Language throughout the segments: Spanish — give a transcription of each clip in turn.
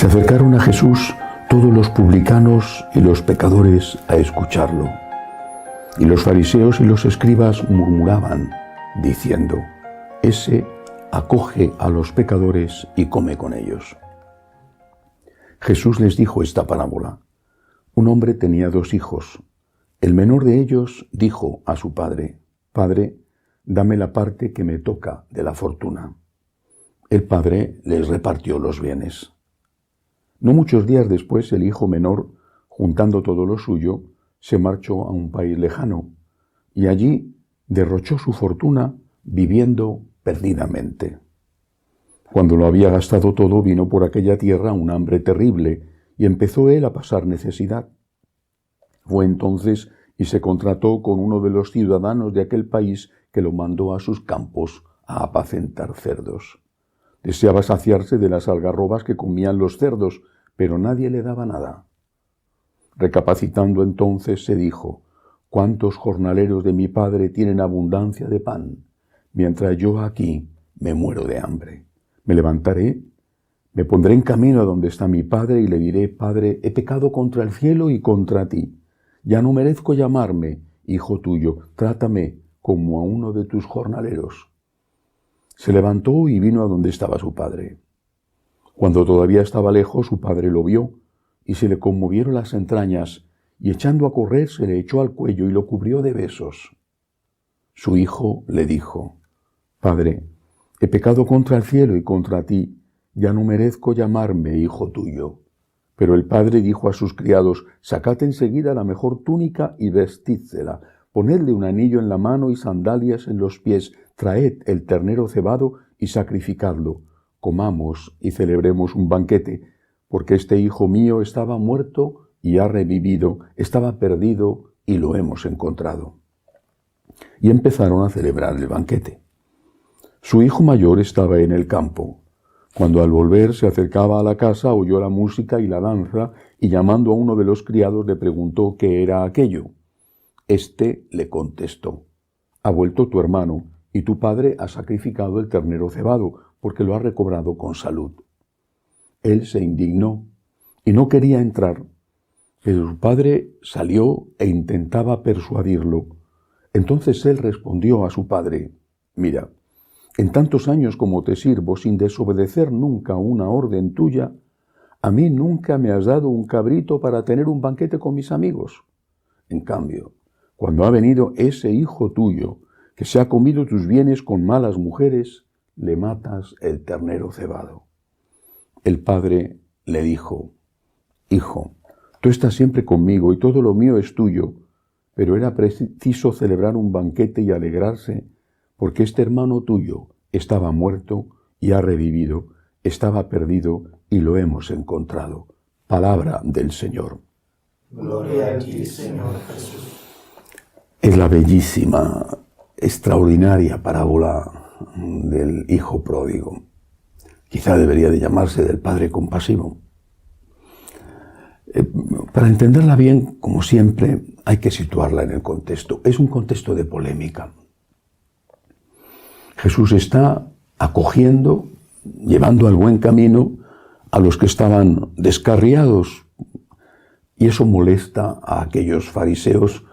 Se acercaron a Jesús todos los publicanos y los pecadores a escucharlo. Y los fariseos y los escribas murmuraban, diciendo: Ese acoge a los pecadores y come con ellos. Jesús les dijo esta parábola. Un hombre tenía 2 hijos. El menor de ellos dijo a su padre: Padre, dame la parte que me toca de la fortuna. El padre les repartió los bienes. No muchos días después, el hijo menor, juntando todo lo suyo, se marchó a un país lejano y allí derrochó su fortuna viviendo perdidamente. Cuando lo había gastado todo, vino por aquella tierra un hambre terrible y empezó él a pasar necesidad. Fue entonces y se contrató con uno de los ciudadanos de aquel país que lo mandó a sus campos a apacentar cerdos. Deseaba saciarse de las algarrobas que comían los cerdos, pero nadie le daba nada. Recapacitando entonces se dijo: ¿Cuántos jornaleros de mi padre tienen abundancia de pan, mientras yo aquí me muero de hambre? Me levantaré, me pondré en camino a donde está mi padre y le diré: Padre, he pecado contra el cielo y contra ti. Ya no merezco llamarme hijo tuyo, trátame como a uno de tus jornaleros. Se levantó y vino a donde estaba su padre. Cuando todavía estaba lejos, su padre lo vio y se le conmovieron las entrañas, y echando a correr se le echó al cuello y lo cubrió de besos. Su hijo le dijo: Padre, he pecado contra el cielo y contra ti, ya no merezco llamarme hijo tuyo. Pero el padre dijo a sus criados: Sacad enseguida la mejor túnica y vestídsela, ponedle un anillo en la mano y sandalias en los pies, traed el ternero cebado y sacrificadlo. Comamos y celebremos un banquete, porque este hijo mío estaba muerto y ha revivido, estaba perdido y lo hemos encontrado. Y empezaron a celebrar el banquete. Su hijo mayor estaba en el campo. Cuando al volver se acercaba a la casa, oyó la música y la danza, y llamando a uno de los criados le preguntó qué era aquello. Este le contestó: Ha vuelto tu hermano, y tu padre ha sacrificado el ternero cebado, porque lo ha recobrado con salud. Él se indignó y no quería entrar, pero su padre salió e intentaba persuadirlo. Entonces él respondió a su padre: Mira, en tantos años como te sirvo, sin desobedecer nunca una orden tuya, a mí nunca me has dado un cabrito para tener un banquete con mis amigos. En cambio, cuando ha venido ese hijo tuyo, que se ha comido tus bienes con malas mujeres, le matas el ternero cebado. El padre le dijo: Hijo, tú estás siempre conmigo y todo lo mío es tuyo, pero era preciso celebrar un banquete y alegrarse, porque este hermano tuyo estaba muerto y ha revivido, estaba perdido y lo hemos encontrado. Palabra del Señor. Gloria a ti, Señor Jesús. Es la bellísima, extraordinaria parábola del hijo pródigo. Quizá debería de llamarse del padre compasivo. Para entenderla bien, como siempre, hay que situarla en el contexto. Es un contexto de polémica. Jesús está acogiendo, llevando al buen camino a los que estaban descarriados, y eso molesta a aquellos fariseos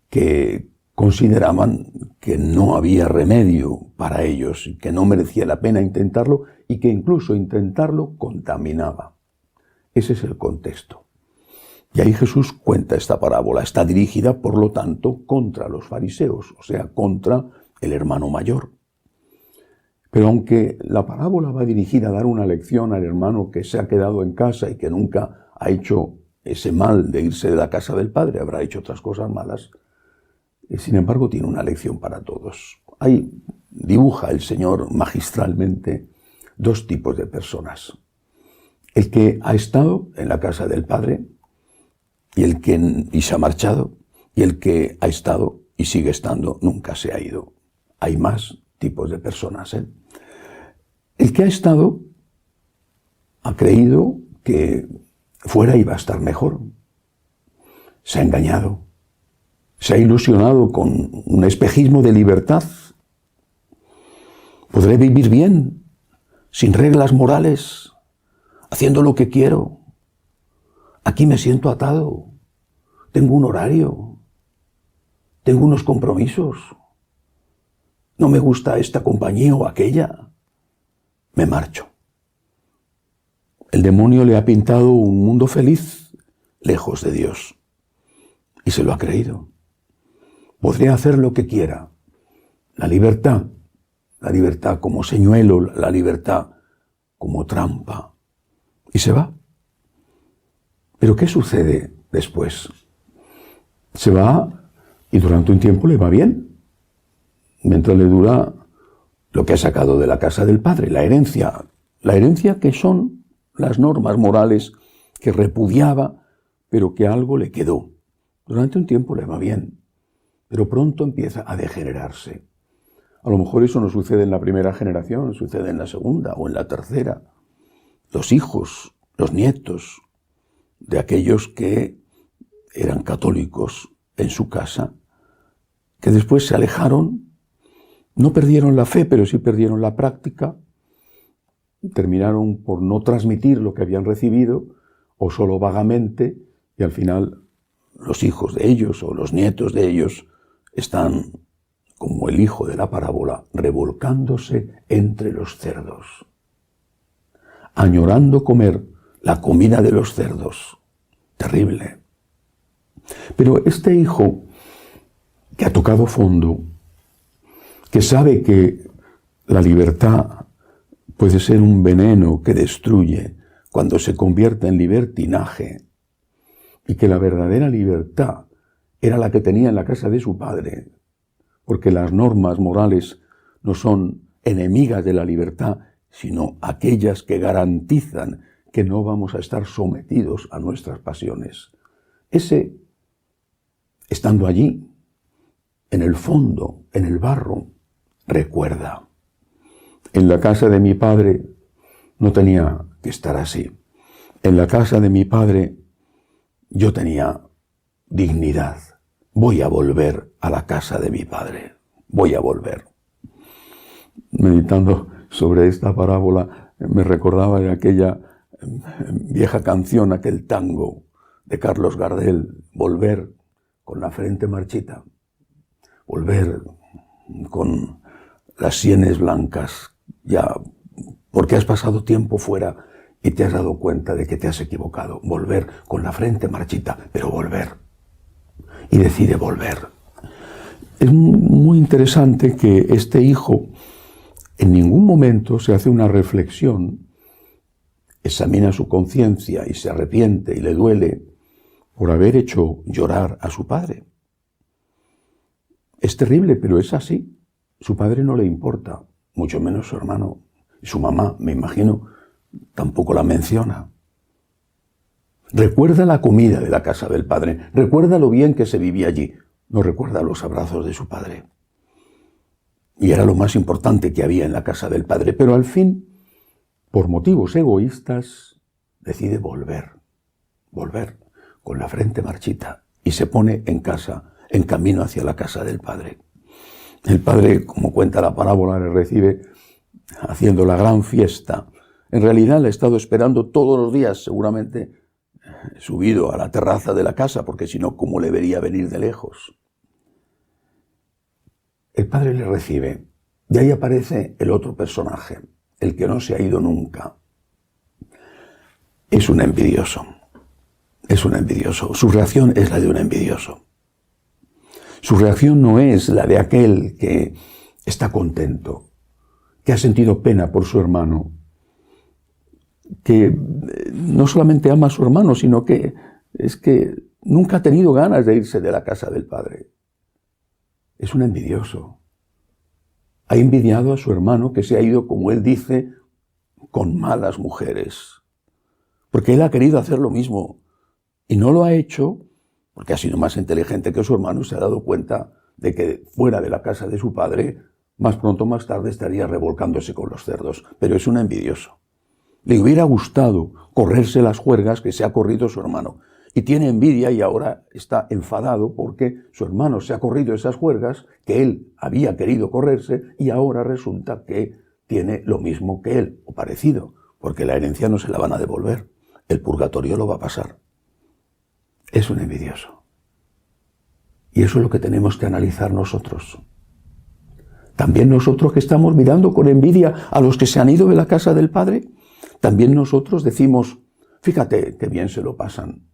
que consideraban que no había remedio para ellos, y que no merecía la pena intentarlo, y que incluso intentarlo contaminaba. Ese es el contexto. Y ahí Jesús cuenta esta parábola. Está dirigida, por lo tanto, contra los fariseos, o sea, contra el hermano mayor. Pero aunque la parábola va dirigida a dar una lección al hermano que se ha quedado en casa y que nunca ha hecho ese mal de irse de la casa del padre, habrá hecho otras cosas malas, sin embargo tiene una lección para todos. Ahí dibuja el Señor magistralmente 2 tipos de personas: el que ha estado en la casa del padre y se ha marchado, y el que ha estado y sigue estando, nunca se ha ido. Hay más tipos de personas. El que ha estado ha creído que fuera iba a estar mejor. Se ha engañado. Se ha ilusionado con un espejismo de libertad. Podré vivir bien, sin reglas morales. haciendo lo que quiero. Aquí me siento atado. Tengo un horario. Tengo unos compromisos. No me gusta esta compañía o aquella. Me marcho. El demonio le ha pintado un mundo feliz, lejos de Dios. Y se lo ha creído. Podría hacer lo que quiera. La libertad como señuelo, la libertad como trampa. Y se va. Pero ¿qué sucede después? Se va y durante un tiempo le va bien. Mientras le dura lo que ha sacado de la casa del padre, la herencia. La herencia que son las normas morales que repudiaba, pero que algo le quedó. Durante un tiempo le va bien, pero pronto empieza a degenerarse. A lo mejor eso no sucede en la primera generación, sucede en la segunda o en la tercera. Los hijos, los nietos de aquellos que eran católicos en su casa, que después se alejaron, no perdieron la fe, pero sí perdieron la práctica, terminaron por no transmitir lo que habían recibido, o solo vagamente, y al final los hijos de ellos o los nietos de ellos están, como el hijo de la parábola, revolcándose entre los cerdos, añorando comer la comida de los cerdos. Terrible. Pero este hijo que ha tocado fondo, que sabe que la libertad puede ser un veneno que destruye cuando se convierte en libertinaje, y que la verdadera libertad era la que tenía en la casa de su padre, porque las normas morales no son enemigas de la libertad, sino aquellas que garantizan que no vamos a estar sometidos a nuestras pasiones. Ese, estando allí, en el fondo, en el barro, recuerda: en la casa de mi padre no tenía que estar así. En la casa de mi padre yo tenía dignidad. Voy a volver a la casa de mi padre. Voy a volver. Meditando sobre esta parábola, me recordaba de aquella vieja canción, aquel tango de Carlos Gardel: volver con la frente marchita, volver con las sienes blancas, ya porque has pasado tiempo fuera y te has dado cuenta de que te has equivocado. Volver con la frente marchita, pero volver. Y decide volver. Es muy interesante que este hijo en ningún momento se hace una reflexión, examina su conciencia y se arrepiente y le duele por haber hecho llorar a su padre. Es terrible, pero es así. Su padre no le importa, mucho menos su hermano. Su mamá, me imagino, tampoco la menciona. Recuerda la comida de la casa del padre, recuerda lo bien que se vivía allí, no recuerda los abrazos de su padre. Y era lo más importante que había en la casa del padre, pero al fin, por motivos egoístas, decide volver con la frente marchita, y se pone en casa, en camino hacia la casa del padre. El padre, como cuenta la parábola, le recibe haciendo la gran fiesta. En realidad le ha estado esperando todos los días, seguramente subido a la terraza de la casa, porque si no, ¿cómo le vería venir de lejos? El padre le recibe, y ahí aparece el otro personaje, el que no se ha ido nunca. Es un envidioso. Es un envidioso. Su reacción es la de un envidioso. Su reacción no es la de aquel que está contento, que ha sentido pena por su hermano, que no solamente ama a su hermano, sino que es que nunca ha tenido ganas de irse de la casa del padre. Es un envidioso. Ha envidiado a su hermano que se ha ido, como él dice, con malas mujeres. Porque él ha querido hacer lo mismo y no lo ha hecho porque ha sido más inteligente que su hermano y se ha dado cuenta de que fuera de la casa de su padre, más pronto o más tarde estaría revolcándose con los cerdos. Pero es un envidioso. Le hubiera gustado correrse las juergas que se ha corrido su hermano. Y tiene envidia y ahora está enfadado porque su hermano se ha corrido esas juergas que él había querido correrse y ahora resulta que tiene lo mismo que él, o parecido, porque la herencia no se la van a devolver, el purgatorio lo va a pasar. Es un envidioso. Y eso es lo que tenemos que analizar nosotros. También nosotros que estamos mirando con envidia a los que se han ido de la casa del Padre, también nosotros decimos, fíjate qué bien se lo pasan.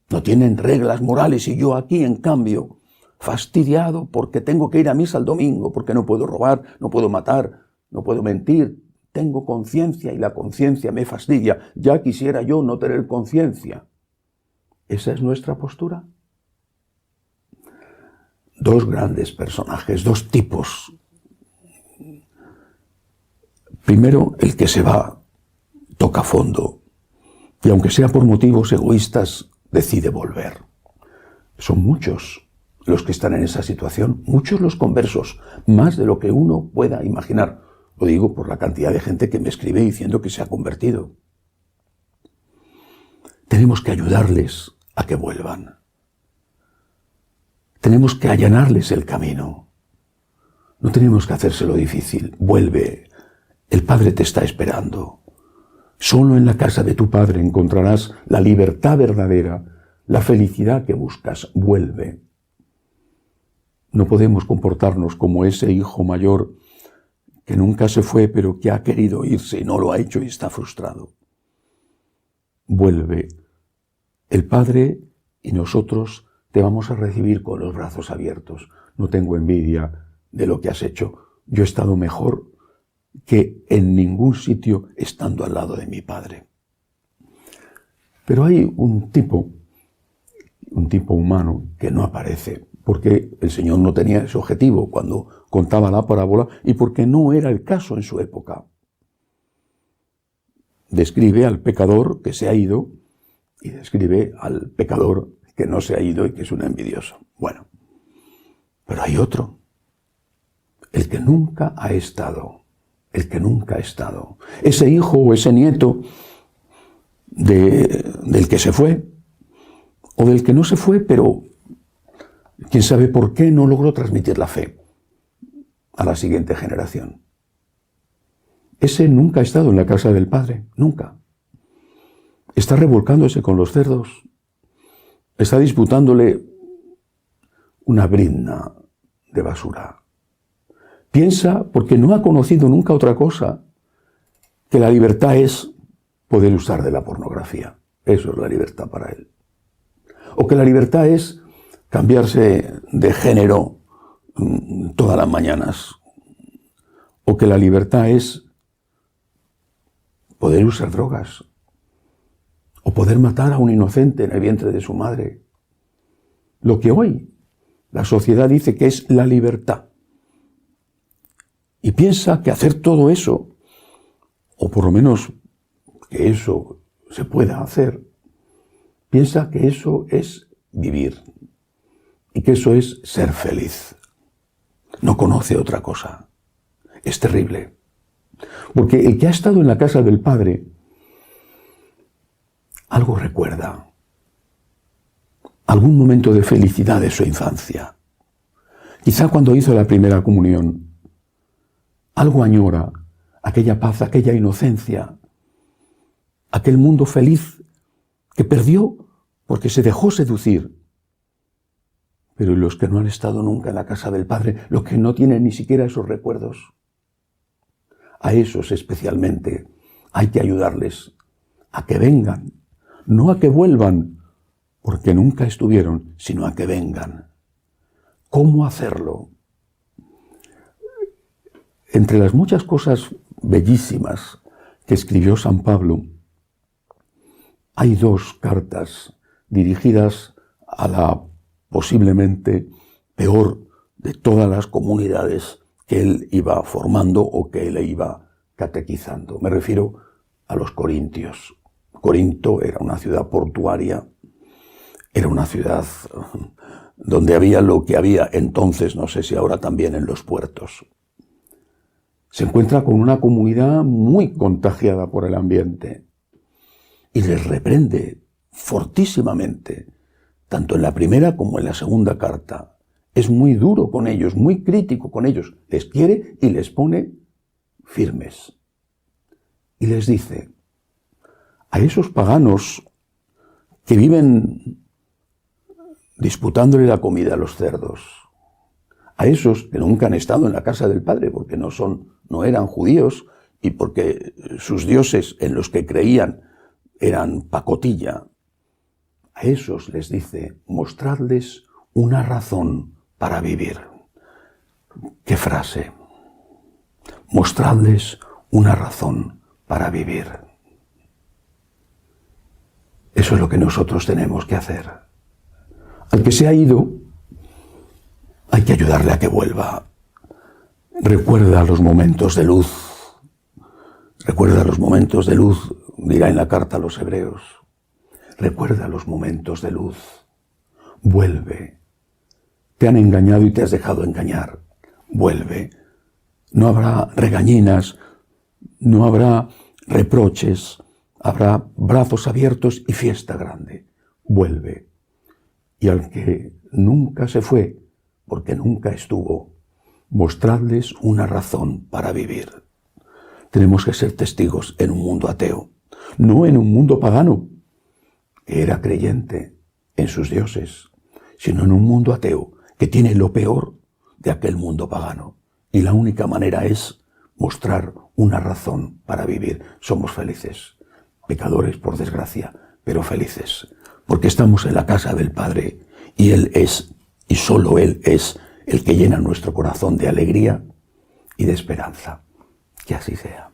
No tienen reglas morales y yo aquí, en cambio, fastidiado porque tengo que ir a misa el domingo, porque no puedo robar, no puedo matar, no puedo mentir. Tengo conciencia y la conciencia me fastidia. Ya quisiera yo no tener conciencia. ¿Esa es nuestra postura? Dos grandes personajes, dos tipos. Primero, el que se va, toca fondo, y aunque sea por motivos egoístas, decide volver. Son muchos los que están en esa situación, muchos los conversos, más de lo que uno pueda imaginar. Lo digo por la cantidad de gente que me escribe diciendo que se ha convertido. Tenemos que ayudarles a que vuelvan. Tenemos que allanarles el camino. No tenemos que hacérselo difícil. Vuelve. El Padre te está esperando. Solo en la casa de tu Padre encontrarás la libertad verdadera, la felicidad que buscas. Vuelve. No podemos comportarnos como ese hijo mayor que nunca se fue, pero que ha querido irse y no lo ha hecho y está frustrado. Vuelve. El Padre y nosotros te vamos a recibir con los brazos abiertos. No tengo envidia de lo que has hecho. Yo he estado mejor que en ningún sitio estando al lado de mi Padre. Pero hay un tipo humano que no aparece, porque el Señor no tenía ese objetivo cuando contaba la parábola y porque no era el caso en su época. Describe al pecador que se ha ido y describe al pecador que no se ha ido y que es un envidioso. Bueno, pero hay otro, el que nunca ha estado, ese hijo o ese nieto del que se fue, o del que no se fue, pero quién sabe por qué no logró transmitir la fe a la siguiente generación. Ese nunca ha estado en la casa del Padre, nunca. Está revolcándose con los cerdos, está disputándole una brizna de basura. Piensa, porque no ha conocido nunca otra cosa, que la libertad es poder usar de la pornografía. Eso es la libertad para él. O que la libertad es cambiarse de género todas las mañanas. O que la libertad es poder usar drogas. O poder matar a un inocente en el vientre de su madre. Lo que hoy la sociedad dice que es la libertad. Y piensa que hacer todo eso, o por lo menos que eso se pueda hacer, piensa que eso es vivir y que eso es ser feliz. No conoce otra cosa. Es terrible. Porque el que ha estado en la casa del Padre algo recuerda. Algún momento de felicidad de su infancia. Quizá cuando hizo la primera comunión. Algo añora, aquella paz, aquella inocencia, aquel mundo feliz que perdió porque se dejó seducir. Pero ¿y los que no han estado nunca en la casa del Padre, los que no tienen ni siquiera esos recuerdos? A esos especialmente hay que ayudarles a que vengan, no a que vuelvan, porque nunca estuvieron, sino a que vengan. ¿Cómo hacerlo? Entre las muchas cosas bellísimas que escribió San Pablo, hay dos cartas dirigidas a la posiblemente peor de todas las comunidades que él iba formando o que él iba catequizando. Me refiero a los corintios. Corinto era una ciudad portuaria, era una ciudad donde había lo que había entonces, no sé si ahora también en los puertos. Se encuentra con una comunidad muy contagiada por el ambiente y les reprende fortísimamente, tanto en la primera como en la segunda carta. Es muy duro con ellos, muy crítico con ellos. Les quiere y les pone firmes. y les dice a esos paganos que viven disputándole la comida a los cerdos, a esos que nunca han estado en la casa del Padre porque no eran judíos y porque sus dioses en los que creían eran pacotilla, a esos les dice, mostradles una razón para vivir. ¿Qué frase? Mostradles una razón para vivir. Eso es lo que nosotros tenemos que hacer. Al que se ha ido, hay que ayudarle a que vuelva. Recuerda los momentos de luz. Recuerda los momentos de luz, dirá en la carta a los Hebreos. Recuerda los momentos de luz. Vuelve. Te han engañado y te has dejado engañar. Vuelve. No habrá regañinas, no habrá reproches, habrá brazos abiertos y fiesta grande. Vuelve. Y al que nunca se fue, porque nunca estuvo, mostradles una razón para vivir. Tenemos que ser testigos en un mundo ateo, no en un mundo pagano, que era creyente en sus dioses, sino en un mundo ateo que tiene lo peor de aquel mundo pagano. Y la única manera es mostrar una razón para vivir. Somos felices, pecadores por desgracia, pero felices, porque estamos en la casa del Padre y Él es, y solo Él es, el que llena nuestro corazón de alegría y de esperanza. Que así sea.